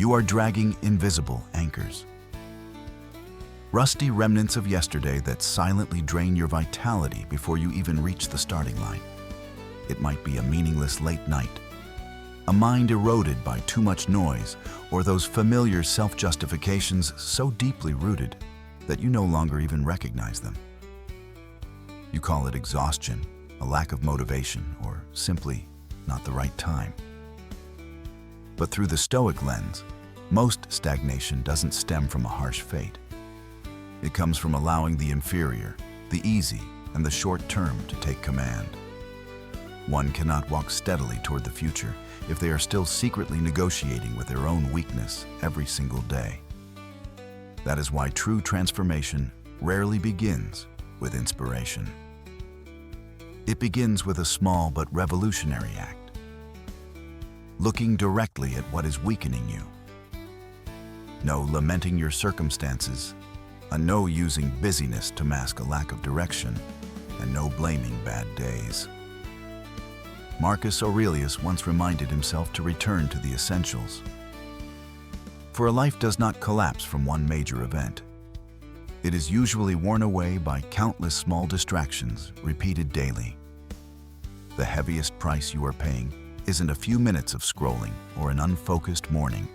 You are dragging invisible anchors. Rusty remnants of yesterday that silently drain your vitality before you even reach the starting line. It might be a meaningless late night, a mind eroded by too much noise, or those familiar self-justifications so deeply rooted that you no longer even recognize them. You call it exhaustion, a lack of motivation, or simply not the right time. But through the Stoic lens, most stagnation doesn't stem from a harsh fate. It comes from allowing the inferior, the easy, and the short term to take command. One cannot walk steadily toward the future if they are still secretly negotiating with their own weakness every single day. That is why true transformation rarely begins with inspiration. It begins with a small but revolutionary act. Looking directly at what is weakening you. No lamenting your circumstances, a no using busyness to mask a lack of direction, and no blaming bad days. Marcus Aurelius once reminded himself to return to the essentials. For a life does not collapse from one major event. It is usually worn away by countless small distractions repeated daily. The heaviest price you are paying isn't a few minutes of scrolling or an unfocused morning.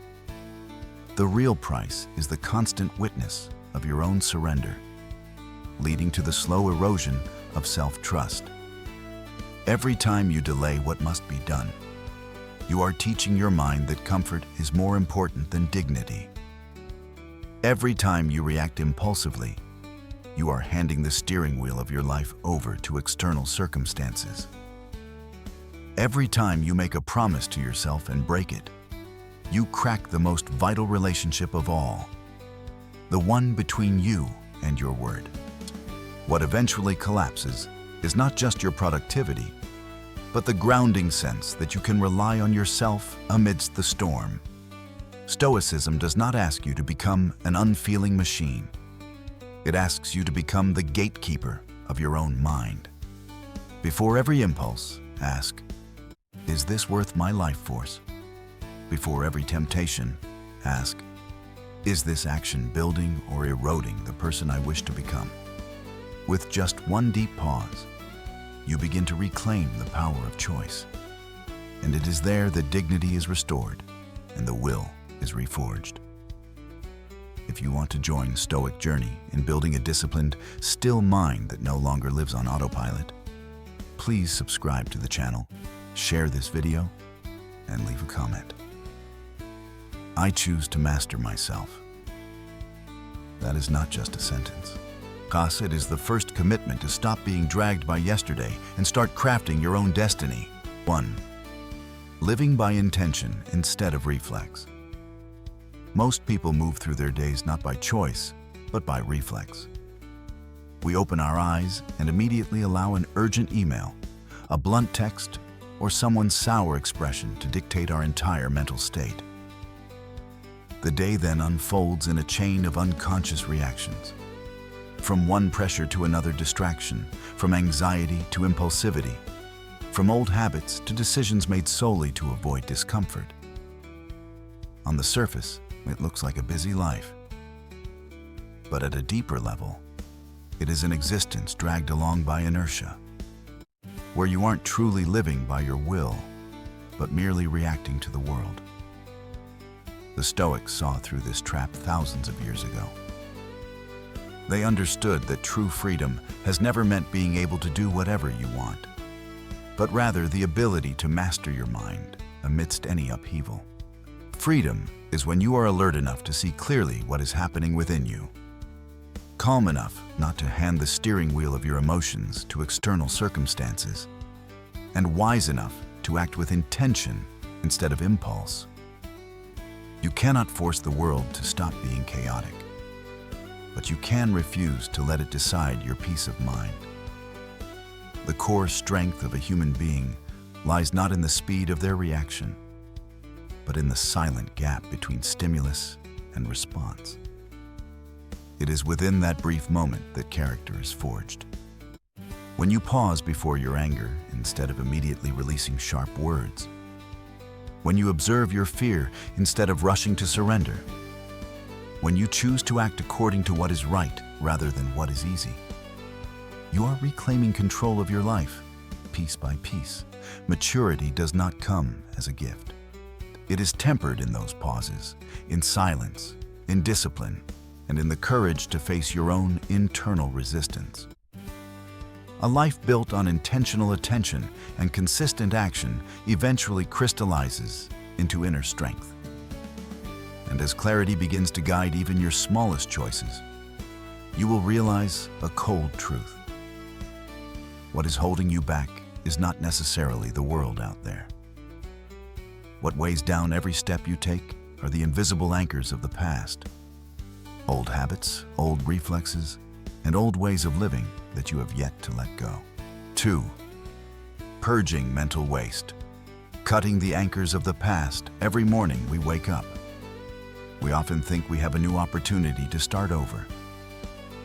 The real price is the constant witness of your own surrender, leading to the slow erosion of self-trust. Every time you delay what must be done, you are teaching your mind that comfort is more important than dignity. Every time you react impulsively, you are handing the steering wheel of your life over to external circumstances. Every time you make a promise to yourself and break it, you crack the most vital relationship of all, the one between you and your word. What eventually collapses is not just your productivity, but the grounding sense that you can rely on yourself amidst the storm. Stoicism does not ask you to become an unfeeling machine. It asks you to become the gatekeeper of your own mind. Before every impulse, ask, is this worth my life force? Before every temptation, ask, is this action building or eroding the person I wish to become? With just one deep pause, you begin to reclaim the power of choice. And it is there that dignity is restored and the will is reforged. If you want to join the Stoic journey in building a disciplined, still mind that no longer lives on autopilot, please subscribe to the channel, share this video, and leave a comment. I choose to master myself. That is not just a sentence. It is the first commitment to stop being dragged by yesterday and start crafting your own destiny. 1. Living by intention instead of reflex. Most people move through their days not by choice, but by reflex. We open our eyes and immediately allow an urgent email, a blunt text, or someone's sour expression to dictate our entire mental state. The day then unfolds in a chain of unconscious reactions. From one pressure to another distraction, from anxiety to impulsivity, from old habits to decisions made solely to avoid discomfort. On the surface, it looks like a busy life. But at a deeper level, it is an existence dragged along by inertia, where you aren't truly living by your will, but merely reacting to the world. The Stoics saw through this trap thousands of years ago. They understood that true freedom has never meant being able to do whatever you want, but rather the ability to master your mind amidst any upheaval. Freedom is when you are alert enough to see clearly what is happening within you, calm enough not to hand the steering wheel of your emotions to external circumstances, and wise enough to act with intention instead of impulse. You cannot force the world to stop being chaotic, but you can refuse to let it decide your peace of mind. The core strength of a human being lies not in the speed of their reaction, but in the silent gap between stimulus and response. It is within that brief moment that character is forged. When you pause before your anger instead of immediately releasing sharp words, when you observe your fear instead of rushing to surrender, when you choose to act according to what is right rather than what is easy. You are reclaiming control of your life, piece by piece. Maturity does not come as a gift. It is tempered in those pauses, in silence, in discipline, and in the courage to face your own internal resistance. A life built on intentional attention and consistent action eventually crystallizes into inner strength. And as clarity begins to guide even your smallest choices, you will realize a cold truth. What is holding you back is not necessarily the world out there. What weighs down every step you take are the invisible anchors of the past. Old habits, old reflexes, and old ways of living that you have yet to let go. 2. Purging mental waste. Cutting the anchors of the past every morning we wake up. We often think we have a new opportunity to start over.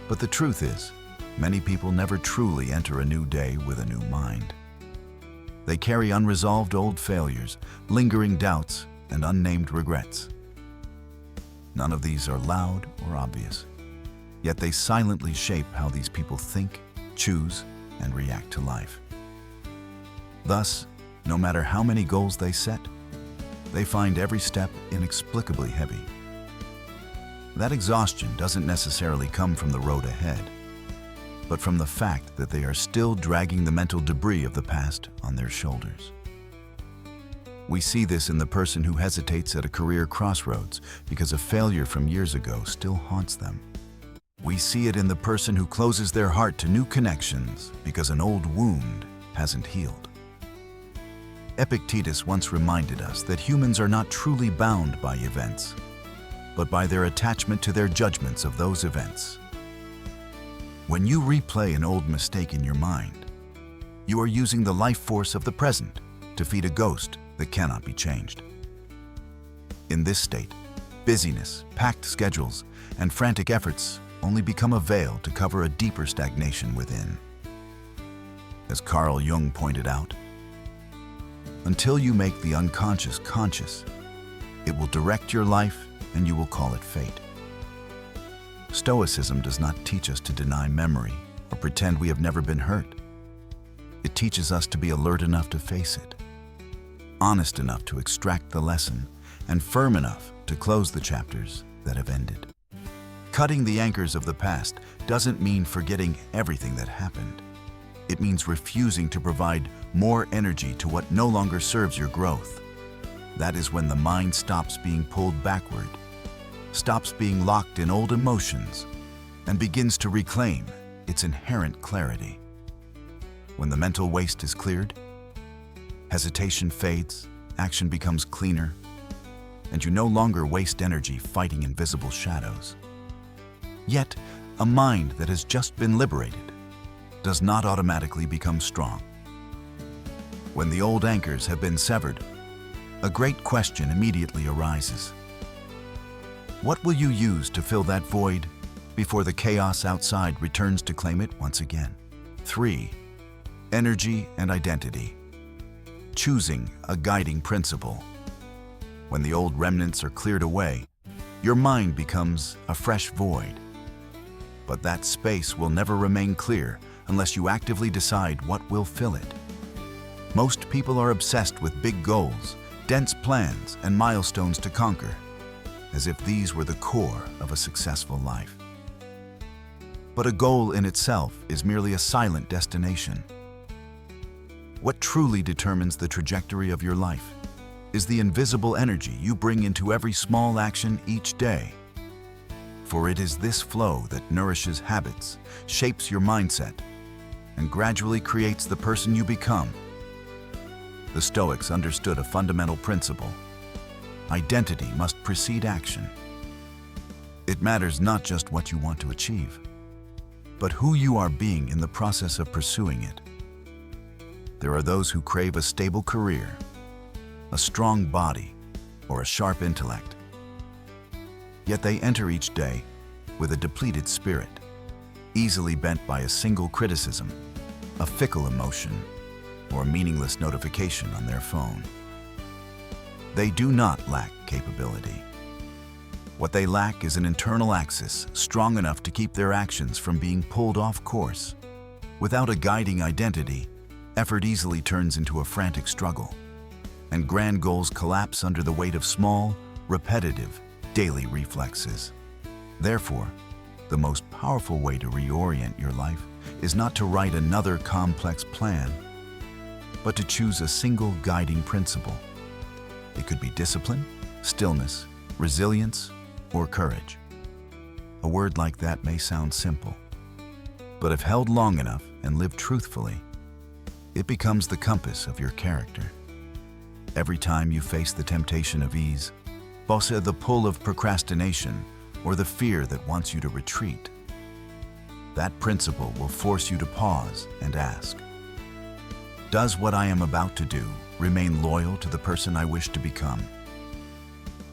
But the truth is, many people never truly enter a new day with a new mind. They carry unresolved old failures, lingering doubts, and unnamed regrets. None of these are loud or obvious, yet they silently shape how these people think, choose, and react to life. Thus, no matter how many goals they set, they find every step inexplicably heavy. That exhaustion doesn't necessarily come from the road ahead, but from the fact that they are still dragging the mental debris of the past on their shoulders. We see this in the person who hesitates at a career crossroads because a failure from years ago still haunts them. We see it in the person who closes their heart to new connections because an old wound hasn't healed. Epictetus once reminded us that humans are not truly bound by events, but by their attachment to their judgments of those events. When you replay an old mistake in your mind, you are using the life force of the present to feed a ghost that cannot be changed. In this state, busyness, packed schedules, and frantic efforts only become a veil to cover a deeper stagnation within. As Carl Jung pointed out, until you make the unconscious conscious, it will direct your life and you will call it fate. Stoicism does not teach us to deny memory or pretend we have never been hurt. It teaches us to be alert enough to face it, honest enough to extract the lesson, and firm enough to close the chapters that have ended. Cutting the anchors of the past doesn't mean forgetting everything that happened. It means refusing to provide more energy to what no longer serves your growth. That is when the mind stops being pulled backward, stops being locked in old emotions, and begins to reclaim its inherent clarity. When the mental waste is cleared, hesitation fades, action becomes cleaner, and you no longer waste energy fighting invisible shadows. Yet, a mind that has just been liberated does not automatically become strong. When the old anchors have been severed, a great question immediately arises. What will you use to fill that void before the chaos outside returns to claim it once again? 3. Energy and identity. Choosing a guiding principle. When the old remnants are cleared away, your mind becomes a fresh void. But that space will never remain clear unless you actively decide what will fill it. Most people are obsessed with big goals, dense plans, and milestones to conquer, as if these were the core of a successful life. But a goal in itself is merely a silent destination. What truly determines the trajectory of your life is the invisible energy you bring into every small action each day. For it is this flow that nourishes habits, shapes your mindset, and gradually creates the person you become. The Stoics understood a fundamental principle. Identity must precede action. It matters not just what you want to achieve, but who you are being in the process of pursuing it. There are those who crave a stable career, a strong body, or a sharp intellect. Yet they enter each day with a depleted spirit, easily bent by a single criticism, a fickle emotion, or a meaningless notification on their phone. They do not lack capability. What they lack is an internal axis strong enough to keep their actions from being pulled off course. Without a guiding identity, effort easily turns into a frantic struggle, and grand goals collapse under the weight of small, repetitive, daily reflexes. Therefore, the most powerful way to reorient your life is not to write another complex plan, but to choose a single guiding principle. It could be discipline, stillness, resilience, or courage. A word like that may sound simple, but if held long enough and lived truthfully, it becomes the compass of your character. Every time you face the temptation of ease, the pull of procrastination, or the fear that wants you to retreat, that principle will force you to pause and ask, does what I am about to do remain loyal to the person I wish to become?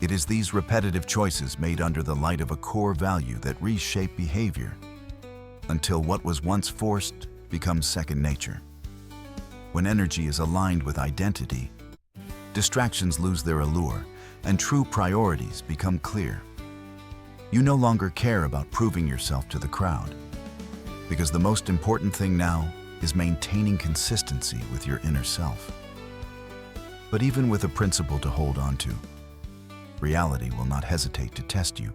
It is these repetitive choices made under the light of a core value that reshape behavior until what was once forced becomes second nature. When energy is aligned with identity, distractions lose their allure and true priorities become clear. You no longer care about proving yourself to the crowd, because the most important thing now is maintaining consistency with your inner self. But even with a principle to hold on to, reality will not hesitate to test you.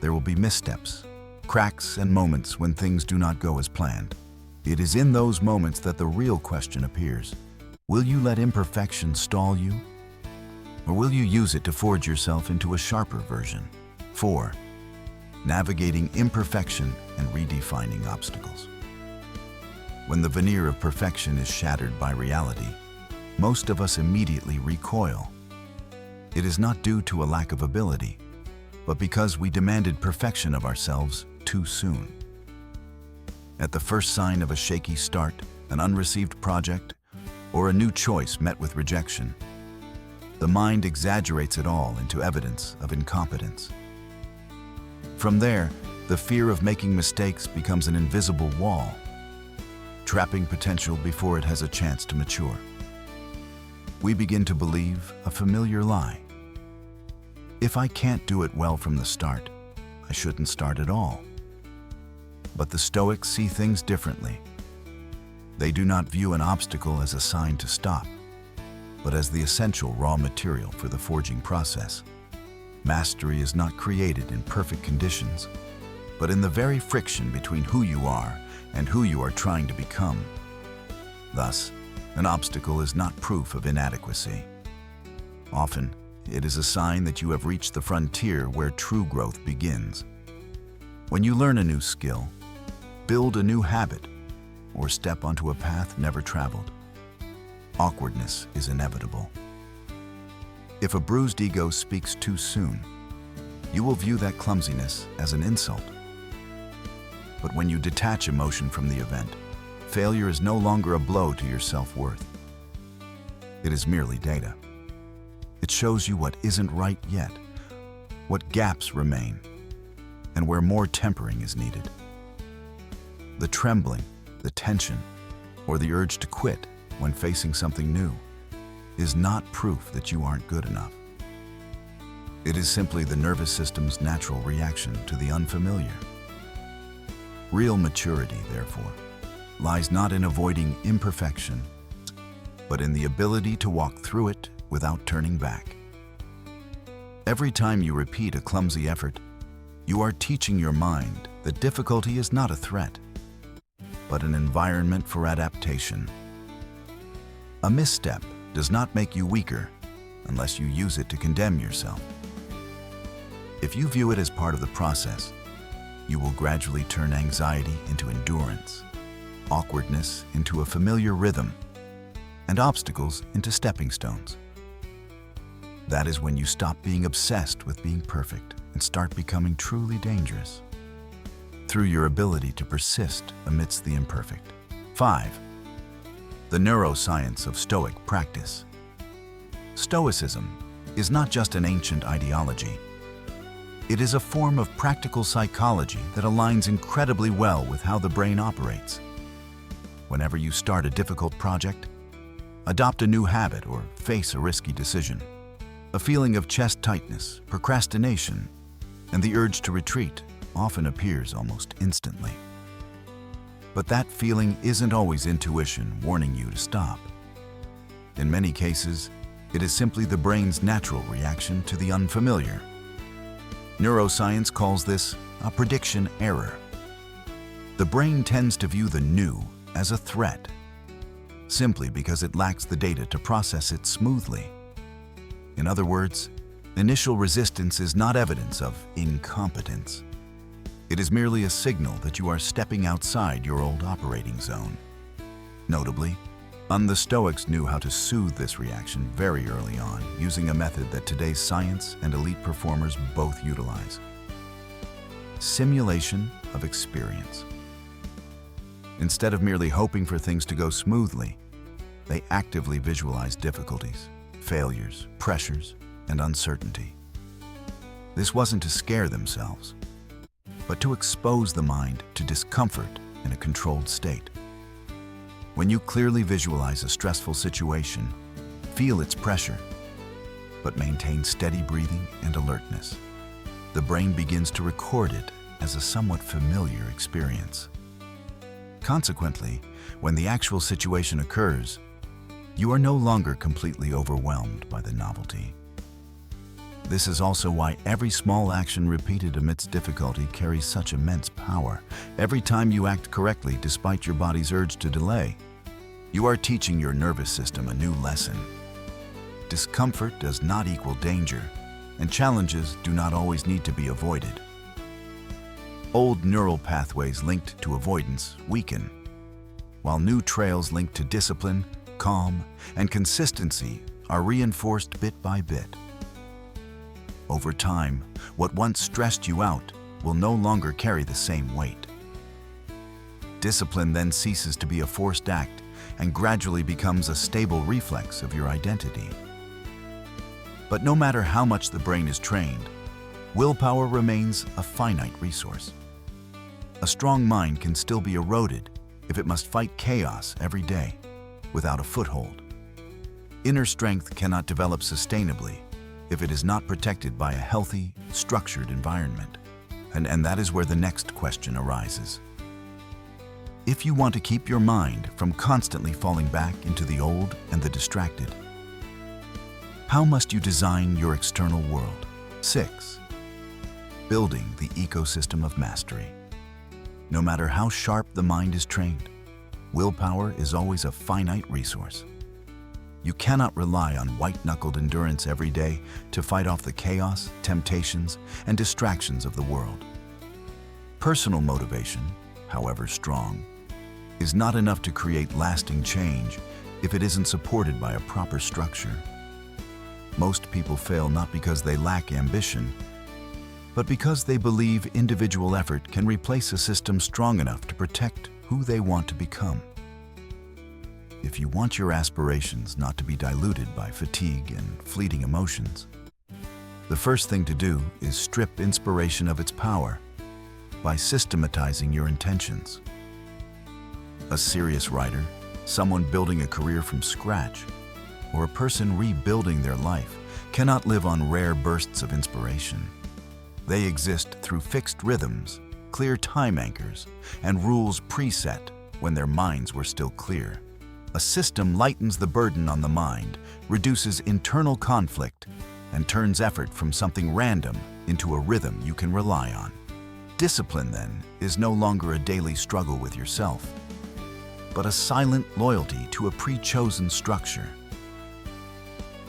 There will be missteps, cracks, and moments when things do not go as planned. It is in those moments that the real question appears. Will you let imperfection stall you? Or will you use it to forge yourself into a sharper version? 4. Navigating imperfection and redefining obstacles. When the veneer of perfection is shattered by reality, most of us immediately recoil. It is not due to a lack of ability, but because we demanded perfection of ourselves too soon. At the first sign of a shaky start, an unreceived project, or a new choice met with rejection, the mind exaggerates it all into evidence of incompetence. From there, the fear of making mistakes becomes an invisible wall, trapping potential before it has a chance to mature. We begin to believe a familiar lie. If I can't do it well from the start, I shouldn't start at all. But the Stoics see things differently. They do not view an obstacle as a sign to stop, but as the essential raw material for the forging process. Mastery is not created in perfect conditions, but in the very friction between who you are and who you are trying to become. Thus, an obstacle is not proof of inadequacy. Often, it is a sign that you have reached the frontier where true growth begins. When you learn a new skill, build a new habit, or step onto a path never traveled, awkwardness is inevitable. If a bruised ego speaks too soon, you will view that clumsiness as an insult. But when you detach emotion from the event, failure is no longer a blow to your self-worth. It is merely data. It shows you what isn't right yet, what gaps remain, and where more tempering is needed. The trembling, the tension, or the urge to quit when facing something new is not proof that you aren't good enough. It is simply the nervous system's natural reaction to the unfamiliar. Real maturity, therefore, lies not in avoiding imperfection, but in the ability to walk through it without turning back. Every time you repeat a clumsy effort, you are teaching your mind that difficulty is not a threat, but an environment for adaptation. A misstep does not make you weaker unless you use it to condemn yourself. If you view it as part of the process, you will gradually turn anxiety into endurance, awkwardness into a familiar rhythm, and obstacles into stepping stones. That is when you stop being obsessed with being perfect and start becoming truly dangerous through your ability to persist amidst the imperfect. 5. The neuroscience of Stoic practice. Stoicism is not just an ancient ideology. It is a form of practical psychology that aligns incredibly well with how the brain operates. Whenever you start a difficult project, adopt a new habit, or face a risky decision. A feeling of chest tightness, procrastination, and the urge to retreat often appears almost instantly. But that feeling isn't always intuition warning you to stop. In many cases, it is simply the brain's natural reaction to the unfamiliar. Neuroscience calls this a prediction error. The brain tends to view the new as a threat, simply because it lacks the data to process it smoothly. In other words, initial resistance is not evidence of incompetence. It is merely a signal that you are stepping outside your old operating zone. Notably, the Stoics knew how to soothe this reaction very early on, using a method that today's science and elite performers both utilize: simulation of experience. Instead of merely hoping for things to go smoothly, they actively visualize difficulties, failures, pressures, and uncertainty. This wasn't to scare themselves, but to expose the mind to discomfort in a controlled state. When you clearly visualize a stressful situation, feel its pressure, but maintain steady breathing and alertness, the brain begins to record it as a somewhat familiar experience. Consequently, when the actual situation occurs, you are no longer completely overwhelmed by the novelty. This is also why every small action repeated amidst difficulty carries such immense power. Every time you act correctly despite your body's urge to delay, you are teaching your nervous system a new lesson. Discomfort does not equal danger, and challenges do not always need to be avoided. Old neural pathways linked to avoidance weaken, while new trails linked to discipline, calm, and consistency are reinforced bit by bit. Over time, what once stressed you out will no longer carry the same weight. Discipline then ceases to be a forced act and gradually becomes a stable reflex of your identity. But no matter how much the brain is trained, willpower remains a finite resource. A strong mind can still be eroded if it must fight chaos every day without a foothold. Inner strength cannot develop sustainably if it is not protected by a healthy, structured environment. And that is where the next question arises. If you want to keep your mind from constantly falling back into the old and the distracted, how must you design your external world? 6. Building the ecosystem of mastery. No matter how sharp the mind is trained, willpower is always a finite resource. You cannot rely on white-knuckled endurance every day to fight off the chaos, temptations, and distractions of the world. Personal motivation, however strong, is not enough to create lasting change if it isn't supported by a proper structure. Most people fail not because they lack ambition, but because they believe individual effort can replace a system strong enough to protect who they want to become. If you want your aspirations not to be diluted by fatigue and fleeting emotions, the first thing to do is strip inspiration of its power by systematizing your intentions. A serious writer, someone building a career from scratch, or a person rebuilding their life cannot live on rare bursts of inspiration. They exist through fixed rhythms, clear time anchors, and rules preset when their minds were still clear. A system lightens the burden on the mind, reduces internal conflict, and turns effort from something random into a rhythm you can rely on. Discipline, then, is no longer a daily struggle with yourself, but a silent loyalty to a pre-chosen structure.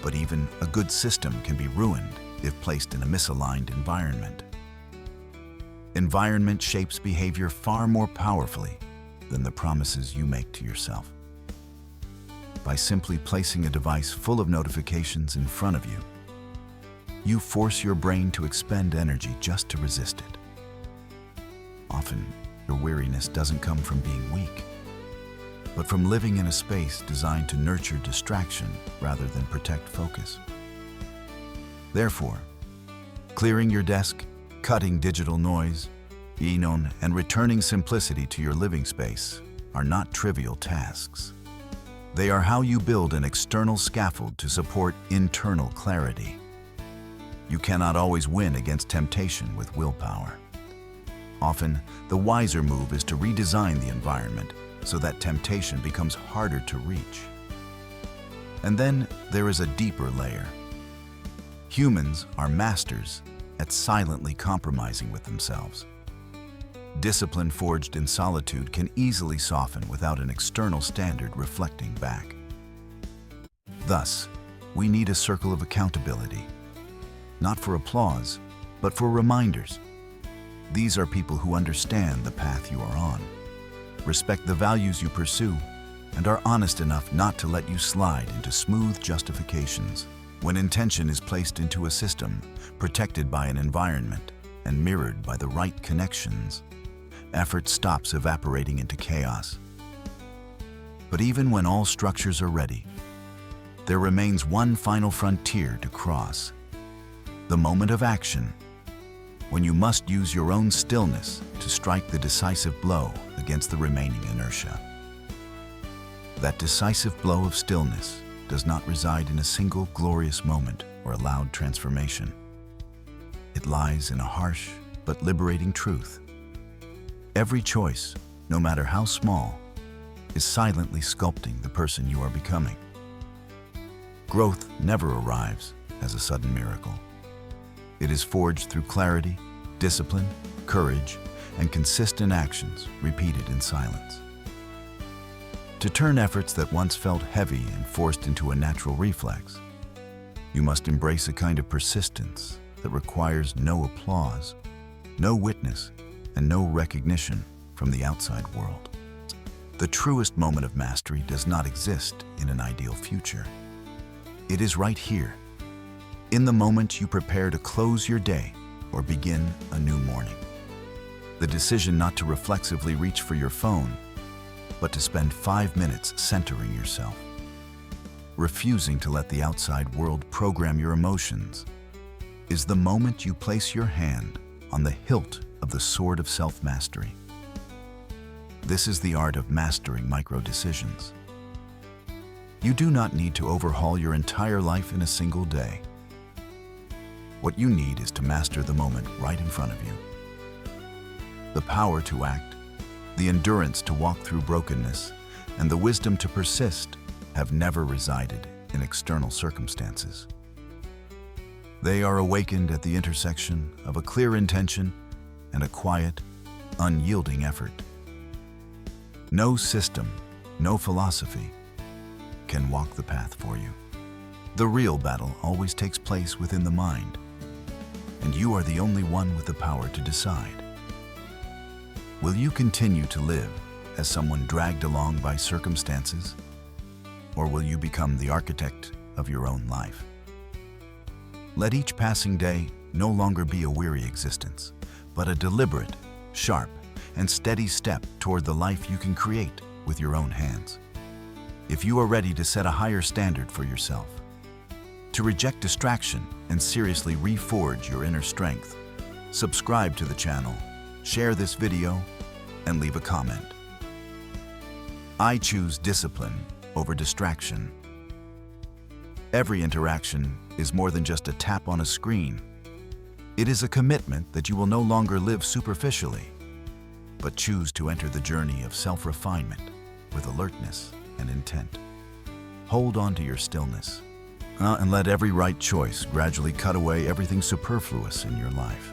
But even a good system can be ruined if placed in a misaligned environment. Environment shapes behavior far more powerfully than the promises you make to yourself. By simply placing a device full of notifications in front of you, you force your brain to expend energy just to resist it. Often, your weariness doesn't come from being weak, but from living in a space designed to nurture distraction rather than protect focus. Therefore, clearing your desk, cutting digital noise, and returning simplicity to your living space are not trivial tasks. They are how you build an external scaffold to support internal clarity. You cannot always win against temptation with willpower. Often, the wiser move is to redesign the environment so that temptation becomes harder to reach. And then there is a deeper layer. Humans are masters at silently compromising with themselves. Discipline forged in solitude can easily soften without an external standard reflecting back. Thus, we need a circle of accountability, not for applause, but for reminders. These are people who understand the path you are on, respect the values you pursue, and are honest enough not to let you slide into smooth justifications. When intention is placed into a system, protected by an environment, and mirrored by the right connections, effort stops evaporating into chaos. But even when all structures are ready, there remains one final frontier to cross: the moment of action, when you must use your own stillness to strike the decisive blow against the remaining inertia. That decisive blow of stillness does not reside in a single glorious moment or a loud transformation. It lies in a harsh but liberating truth. Every choice, no matter how small, is silently sculpting the person you are becoming. Growth never arrives as a sudden miracle. It is forged through clarity, discipline, courage, and consistent actions repeated in silence. To turn efforts that once felt heavy and forced into a natural reflex, you must embrace a kind of persistence that requires no applause, no witness, and no recognition from the outside world. The truest moment of mastery does not exist in an ideal future. It is right here, in the moment you prepare to close your day or begin a new morning. The decision not to reflexively reach for your phone, but to spend 5 minutes centering yourself, refusing to let the outside world program your emotions, is the moment you place your hand on the hilt of the sword of self-mastery. This is the art of mastering micro-decisions. You do not need to overhaul your entire life in a single day. What you need is to master the moment right in front of you. The power to act, the endurance to walk through brokenness, and the wisdom to persist have never resided in external circumstances. They are awakened at the intersection of a clear intention and a quiet, unyielding effort. No system, no philosophy can walk the path for you. The real battle always takes place within the mind, and you are the only one with the power to decide. Will you continue to live as someone dragged along by circumstances, or will you become the architect of your own life? Let each passing day no longer be a weary existence, but a deliberate, sharp, and steady step toward the life you can create with your own hands. If you are ready to set a higher standard for yourself, to reject distraction and seriously reforge your inner strength, subscribe to the channel, share this video, and leave a comment. I choose discipline over distraction. Every interaction is more than just a tap on a screen. It is a commitment that you will no longer live superficially, but choose to enter the journey of self-refinement with alertness and intent. Hold on to your stillness, and let every right choice gradually cut away everything superfluous in your life.